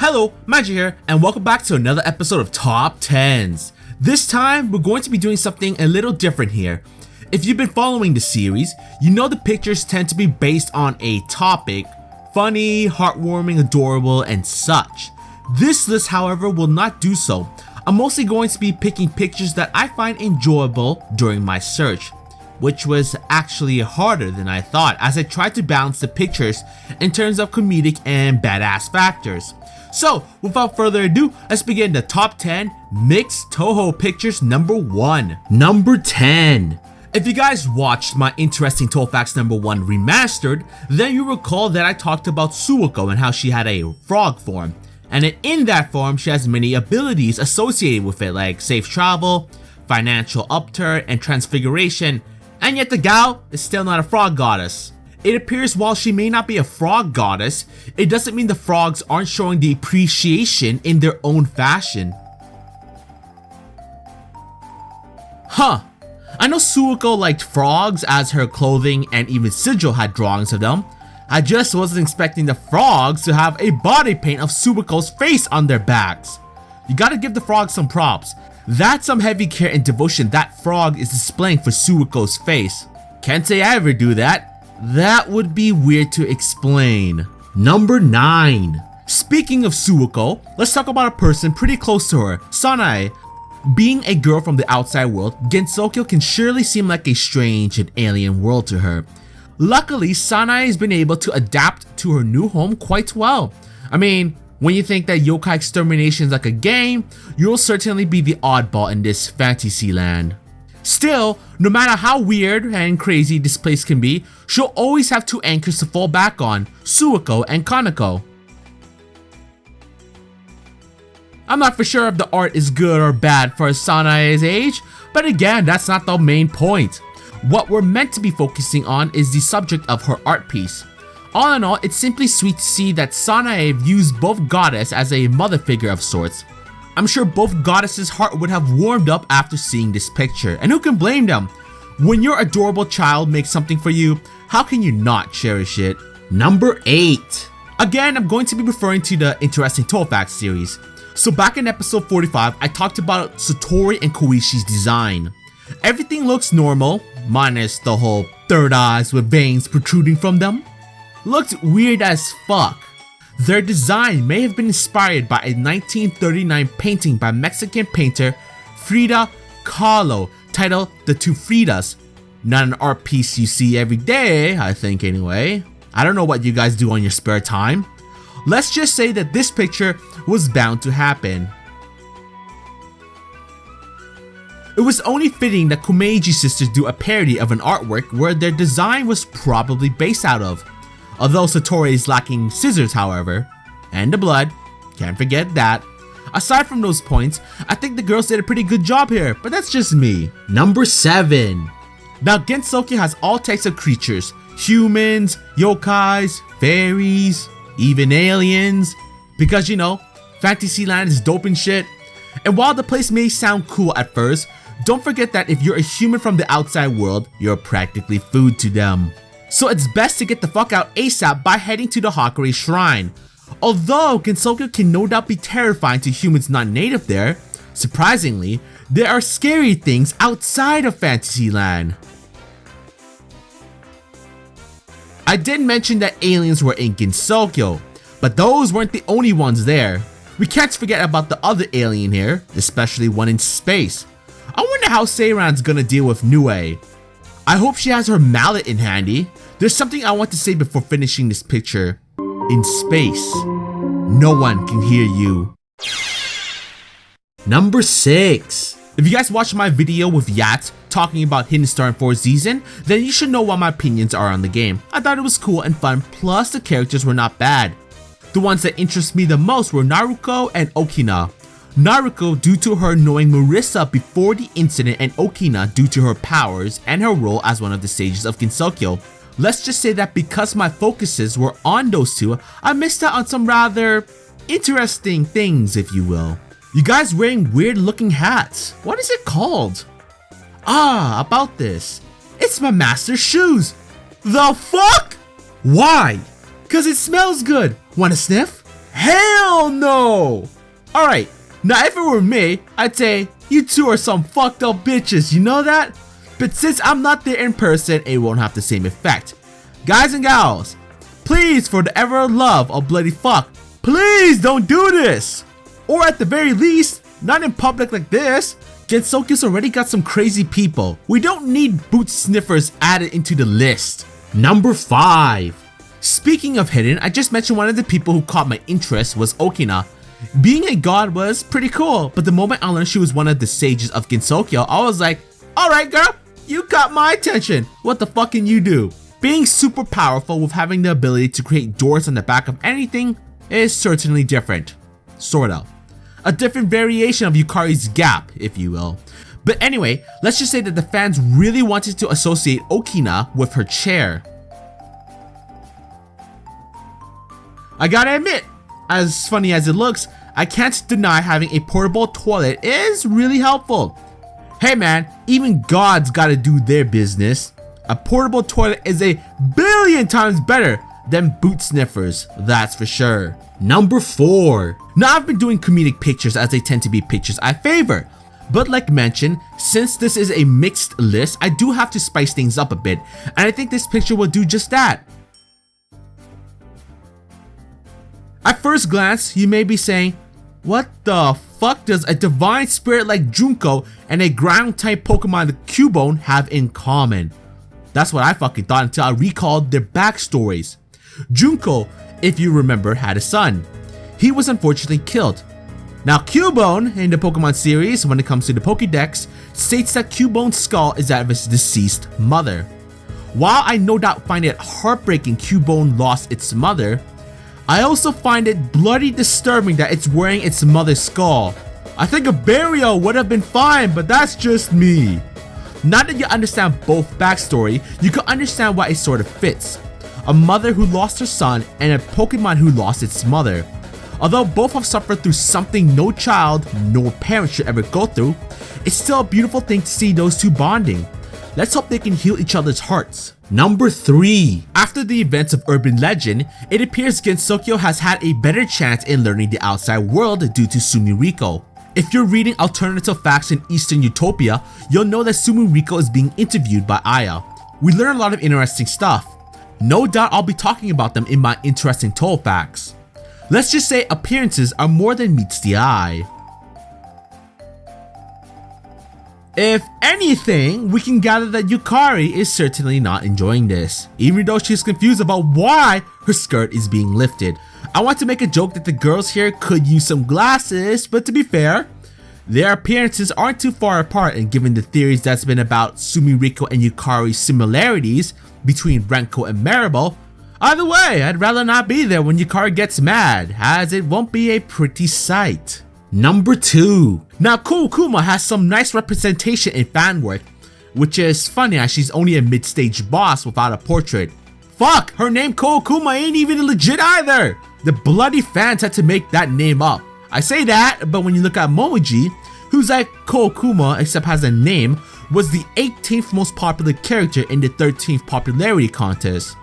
Hello, Magi here, and welcome back to another episode of Top 10s. This time, we're going to be doing something a little different here. If you've been following the series, you know the pictures tend to be based on a topic, funny, heartwarming, adorable, and such. This list, however, will not do so. I'm mostly going to be picking pictures that I find enjoyable during my search, which was actually harder than I thought as I tried to balance the pictures in terms of comedic and badass factors. So, without further ado, let's begin the top 10 mixed Touhou pictures number 1. Number 10. If you guys watched my Interesting Touhou Facts number 1 remastered, then you recall that I talked about Suiko and how she had a frog form. And in that form, she has many abilities associated with it like safe travel, financial upturn, and transfiguration. And yet the gal is still not a frog goddess. It appears while she may not be a frog goddess, it doesn't mean the frogs aren't showing the appreciation in their own fashion. Huh. I know Suiko liked frogs as her clothing and even Sigil had drawings of them. I just wasn't expecting the frogs to have a body paint of Suiko's face on their backs. You gotta give the frogs some props. That's some heavy care and devotion that frog is displaying for Suiko's face. Can't say I ever do that. That would be weird to explain. Number 9. Speaking of Suiko, let's talk about a person pretty close to her, Sanae. Being a girl from the outside world, Gensokyo can surely seem like a strange and alien world to her. Luckily, Sanae has been able to adapt to her new home quite well. I mean, when you think that yokai extermination is like a game, you'll certainly be the oddball in this fantasy land. Still, no matter how weird and crazy this place can be, she'll always have two anchors to fall back on, Suiko and Kaneko. I'm not for sure if the art is good or bad for Sanae's age, but again, that's not the main point. What we're meant to be focusing on is the subject of her art piece. All in all, it's simply sweet to see that Sanae views both goddess as a mother figure of sorts. I'm sure both goddesses' heart would have warmed up after seeing this picture, and who can blame them? When your adorable child makes something for you, how can you not cherish it? Number 8. Again, I'm going to be referring to the Interesting Touhou Facts series. So back in episode 45, I talked about Satori and Koishi's design. Everything looks normal, minus the whole third eyes with veins protruding from them. Looked weird as fuck. Their design may have been inspired by a 1939 painting by Mexican painter Frida Kahlo titled The Two Fridas. Not an art piece you see every day, I think anyway. I don't know what you guys do on your spare time. Let's just say that this picture was bound to happen. It was only fitting that Komeiji sisters do a parody of an artwork where their design was probably based out of. Although Satori is lacking scissors, however, and the blood, can't forget that. Aside from those points, I think the girls did a pretty good job here, but that's just me. Number 7. Now Gensokyo has all types of creatures, humans, yokais, fairies, even aliens, because you know, Fantasyland is dope and shit. And while the place may sound cool at first, don't forget that if you're a human from the outside world, you're practically food to them. So it's best to get the fuck out ASAP by heading to the Hakure Shrine. Although Gensokyo can no doubt be terrifying to humans not native there, surprisingly, there are scary things outside of Fantasyland. I did mention that aliens were in Gensokyo, but those weren't the only ones there. We can't forget about the other alien here, especially one in space. I wonder how Seiran's gonna deal with Nue. I hope she has her mallet in handy. There's something I want to say before finishing this picture. In space, no one can hear you. Number 6. If you guys watched my video with Yats talking about Hidden Star in 4th season, then you should know what my opinions are on the game. I thought it was cool and fun, plus the characters were not bad. The ones that interest me the most were Naruko and Okina. Naruko due to her knowing Marissa before the incident, and Okina due to her powers and her role as one of the sages of Gensokyo. Let's just say that because my focuses were on those two, I missed out on some rather interesting things, if you will. You guys wearing weird looking hats. What is it called? Ah, about this. It's my master's shoes. The fuck? Why? Cause it smells good. Wanna sniff? Hell no! Alright, now if it were me, I'd say, you two are some fucked up bitches, you know that? But since I'm not there in person, it won't have the same effect. Guys and gals, please, for the ever love of bloody fuck, please don't do this! Or at the very least, not in public like this. Gensokyo's already got some crazy people. We don't need boot sniffers added into the list. Number 5. Speaking of hidden, I just mentioned one of the people who caught my interest was Okina. Being a god was pretty cool, but the moment I learned she was one of the sages of Gensokyo, I was like, alright girl, you got my attention. What the fuck can you do? Being super powerful with having the ability to create doors on the back of anything is certainly different. Sorta. A different variation of Yukari's gap, if you will. But anyway, let's just say that the fans really wanted to associate Okina with her chair. I gotta admit, as funny as it looks, I can't deny having a portable toilet is really helpful. Hey man, even gods gotta do their business. A portable toilet is a billion times better than boot sniffers, that's for sure. Number 4. Now I've been doing comedic pictures as they tend to be pictures I favor. But like mentioned, since this is a mixed list, I do have to spice things up a bit, and I think this picture will do just that. At first glance, you may be saying, what the fuck does a divine spirit like Junko and a ground type Pokemon like Cubone have in common? That's what I fucking thought until I recalled their backstories. Junko, if you remember, had a son. He was unfortunately killed. Now Cubone in the Pokemon series, when it comes to the Pokédex, states that Cubone's skull is that of his deceased mother. While I no doubt find it heartbreaking Cubone lost its mother, I also find it bloody disturbing that it's wearing its mother's skull. I think a burial would have been fine, but that's just me. Now that you understand both backstory, you can understand why it sort of fits. A mother who lost her son and a Pokemon who lost its mother. Although both have suffered through something no child nor parent should ever go through, it's still a beautiful thing to see those two bonding. Let's hope they can heal each other's hearts. Number 3. After the events of Urban Legend, it appears Gensokyo has had a better chance in learning the outside world due to Sumiriko. If you're reading alternative facts in Eastern Utopia, you'll know that Sumiriko is being interviewed by Aya. We learn a lot of interesting stuff. No doubt I'll be talking about them in my interesting Touhou facts. Let's just say appearances are more than meets the eye. If anything, we can gather that Yukari is certainly not enjoying this, even though she's confused about why her skirt is being lifted. I want to make a joke that the girls here could use some glasses, but to be fair, their appearances aren't too far apart, and given the theories that's been about Sumiriko and Yukari's similarities between Renko and Maribel, either way, I'd rather not be there when Yukari gets mad, as it won't be a pretty sight. Number 2. Now Koukuma has some nice representation in fan work, which is funny as she's only a mid-stage boss without a portrait. Fuck, her name Koukuma ain't even legit either! The bloody fans had to make that name up. I say that, but when you look at Magi, who's like Koukuma except has a name, was the 18th most popular character in the 13th popularity contest.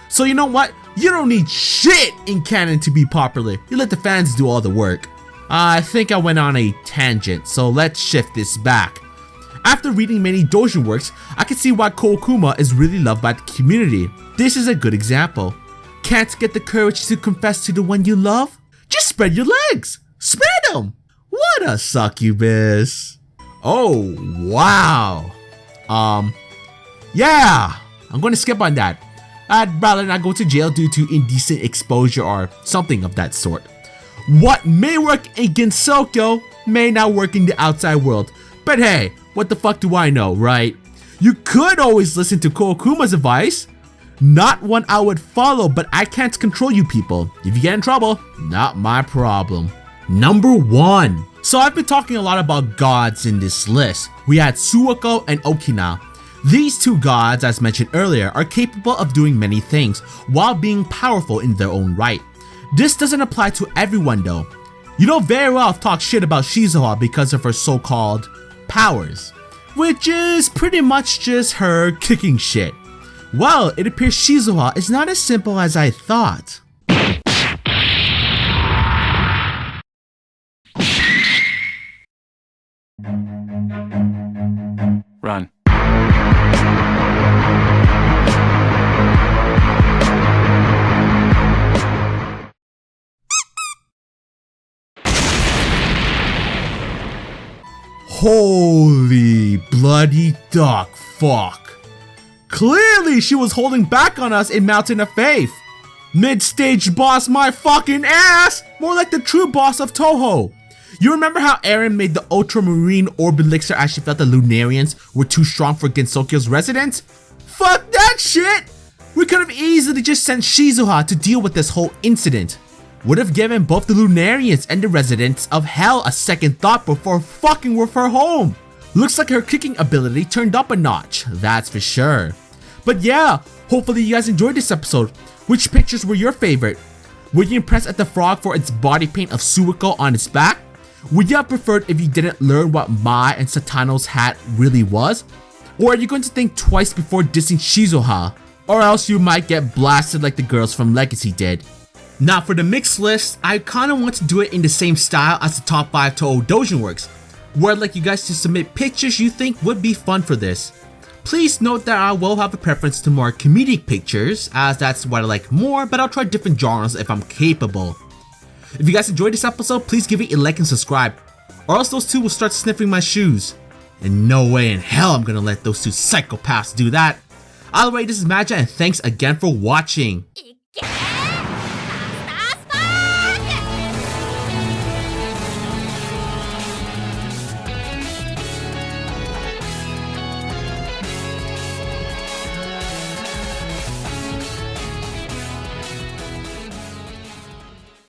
So you know what? You don't need shit in canon to be popular. You let the fans do all the work. I think I went on a tangent, so let's shift this back. After reading many doujin works, I can see why Koukuma is really loved by the community. This is a good example. Can't get the courage to confess to the one you love? Just spread your legs! Spread them! What a succubus! Oh, wow. Yeah, I'm gonna skip on that. I'd rather not go to jail due to indecent exposure or something of that sort. What may work in Gensokyo may not work in the outside world, but hey, what the fuck do I know, right? You could always listen to Koukuma's advice. Not one I would follow, but I can't control you people. If you get in trouble, not my problem. Number 1. So I've been talking a lot about gods in this list. We had Suwako and Okina. These two gods, as mentioned earlier, are capable of doing many things while being powerful in their own right. This doesn't apply to everyone though. You know very well I've talked shit about Shizuha because of her so-called powers, which is pretty much just her kicking shit. Well, it appears Shizuha is not as simple as I thought. Run. Holy bloody duck fuck. Clearly she was holding back on us in Mountain of Faith. Mid-stage boss my fucking ass! More like the true boss of Touhou. You remember how Eren made the ultramarine orb elixir as she felt the Lunarians were too strong for Gensokyo's residents? Fuck that shit! We could have easily just sent Shizuha to deal with this whole incident. Would have given both the Lunarians and the residents of Hell a second thought before fucking with her home. Looks like her kicking ability turned up a notch, that's for sure. But yeah, hopefully you guys enjoyed this episode. Which pictures were your favorite? Were you impressed at the frog for its body paint of Suiko on its back? Would you have preferred if you didn't learn what Mai and Satano's hat really was? Or are you going to think twice before dissing Shizuha? Or else you might get blasted like the girls from Legacy did. Now for the mixed list, I kinda want to do it in the same style as the top 5 Touhou Doujin works, where I'd like you guys to submit pictures you think would be fun for this. Please note that I will have a preference to more comedic pictures, as that's what I like more, but I'll try different genres if I'm capable. If you guys enjoyed this episode, please give it a like and subscribe, or else those two will start sniffing my shoes. And no way in hell I'm gonna let those two psychopaths do that. Either way, this is Magi and thanks again for watching.